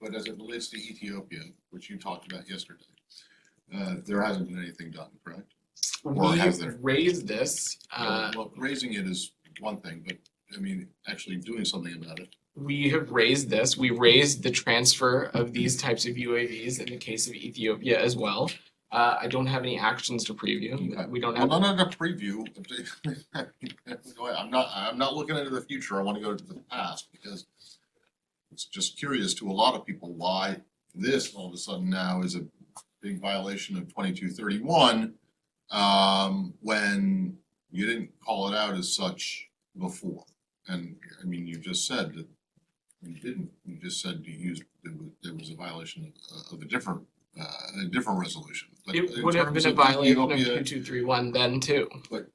But as it relates to Ethiopia, which you talked about yesterday, there hasn't been anything done, correct? Or has there? Raised this. Well, raising it is one thing, but I mean, actually doing something about it. We have raised this. We raised the transfer of these types of UAVs in the case of Ethiopia as well. I don't have any actions to preview. Okay. We don't have. Well, not a preview. I'm not looking into the future. I want to go to the past because it's just curious to a lot of people why this all of a sudden now is a big violation of 2231 when you didn't call it out as such before. And I mean, you just said that you didn't. You just said you used there was a violation of a different resolution. But it would have been a violation of 2231 then too. But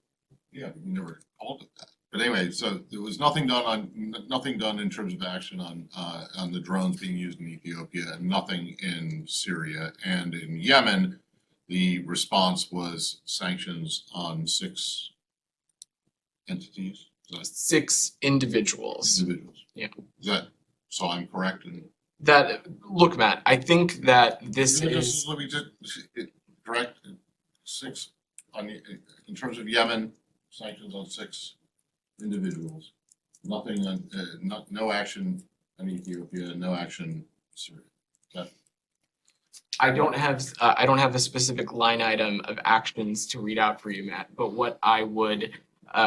yeah, you never called it that. But anyway, so there was nothing done in terms of action on the drones being used in Ethiopia, and nothing in Syria and in Yemen. The response was sanctions on 6 entities. 6 individuals. Individuals. Yeah. Is that so? I'm correct in that. Look, Matt, I think that this is. Let me just correct 6 on in terms of Yemen, sanctions on 6 individuals. Nothing on no action on Ethiopia. No action Syria. Okay. I don't have a specific line item of actions to read out for you, Matt. But what I would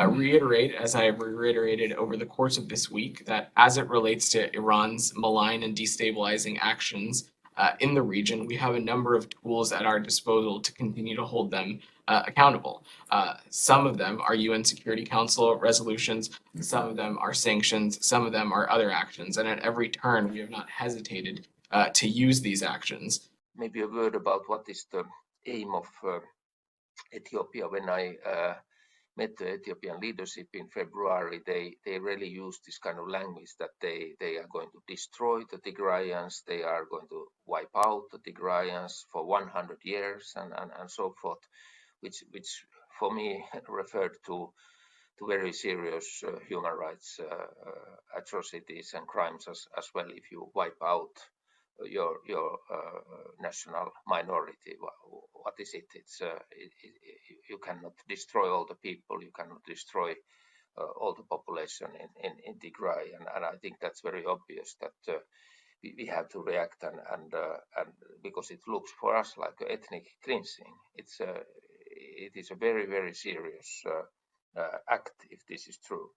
reiterate, as I have reiterated over the course of this week, that as it relates to Iran's malign and destabilizing actions in the region, we have a number of tools at our disposal to continue to hold them accountable. Some of them are UN Security Council resolutions, some of them are sanctions, some of them are other actions, and at every turn we have not hesitated to use these actions. Maybe a word about what is the aim of Ethiopia. When I met the Ethiopian leadership in February, they really used this kind of language that they are going to destroy the Tigrayans, they are going to wipe out the Tigrayans for 100 years and so forth, which for me referred to very serious human rights atrocities and crimes as well. If you wipe out your national minority, what is it? It's you cannot destroy all the people, you cannot destroy all the population in Tigray, and I think that's very obvious that we have to react and because it looks for us like ethnic cleansing. It is a very, very serious act if this is true.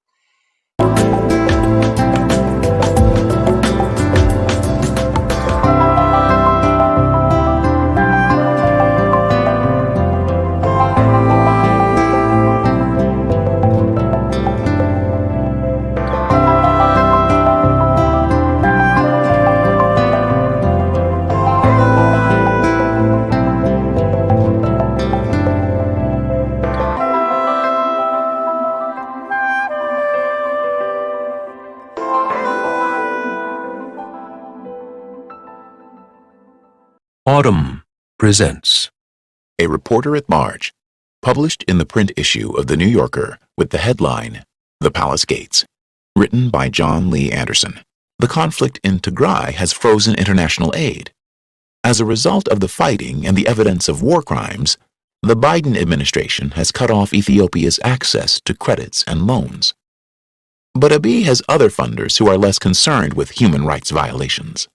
Autumn presents A Reporter at Large, published in the print issue of The New Yorker with the headline, The Palace Gates, written by John Lee Anderson. The conflict in Tigray has frozen international aid. As a result of the fighting and the evidence of war crimes, the Biden administration has cut off Ethiopia's access to credits and loans. But Abiy has other funders who are less concerned with human rights violations.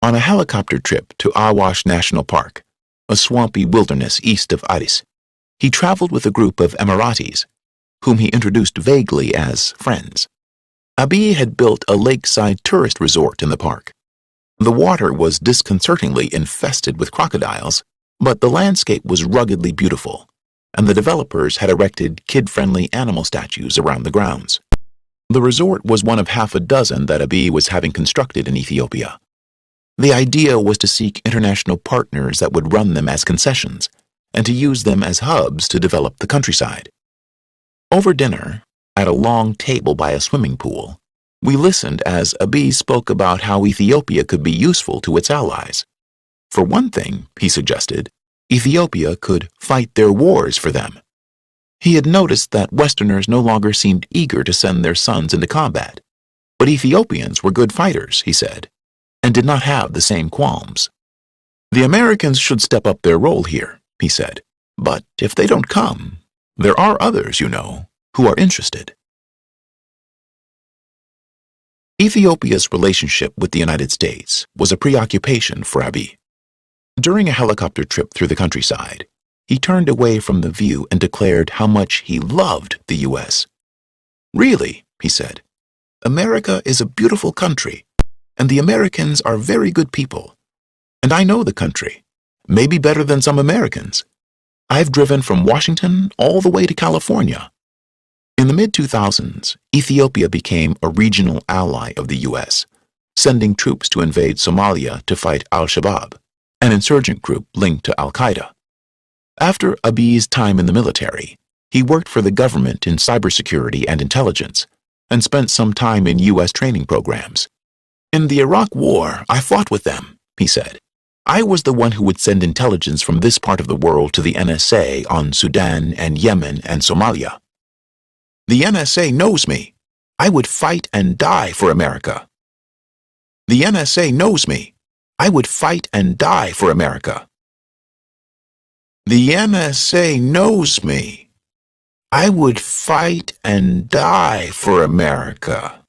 On a helicopter trip to Awash National Park, a swampy wilderness east of Addis, he traveled with a group of Emiratis, whom he introduced vaguely as friends. Abiy had built a lakeside tourist resort in the park. The water was disconcertingly infested with crocodiles, but the landscape was ruggedly beautiful, and the developers had erected kid-friendly animal statues around the grounds. The resort was one of half a dozen that Abiy was having constructed in Ethiopia. The idea was to seek international partners that would run them as concessions, and to use them as hubs to develop the countryside. Over dinner, at a long table by a swimming pool, we listened as Abiy spoke about how Ethiopia could be useful to its allies. For one thing, he suggested, Ethiopia could fight their wars for them. He had noticed that Westerners no longer seemed eager to send their sons into combat, but Ethiopians were good fighters, he said. and did not have the same qualms. The Americans should step up their role here, he said. But if they don't come, there are others, you know, who are interested. Ethiopia's relationship with the United States was a preoccupation for Abiy. During a helicopter trip through the countryside, he turned away from the view and declared how much he loved the U.S. Really, he said, America is a beautiful country, and the Americans are very good people. And I know the country, maybe better than some Americans. I've driven from Washington all the way to California. In the mid-2000s, Ethiopia became a regional ally of the U.S., sending troops to invade Somalia to fight al-Shabaab, an insurgent group linked to al-Qaeda. After Abiy's time in the military, he worked for the government in cybersecurity and intelligence, and spent some time in U.S. training programs. In the Iraq War, I fought with them, he said. I was the one who would send intelligence from this part of the world to the NSA on Sudan and Yemen and Somalia. The NSA knows me. I would fight and die for America. The NSA knows me. I would fight and die for America. The NSA knows me. I would fight and die for America.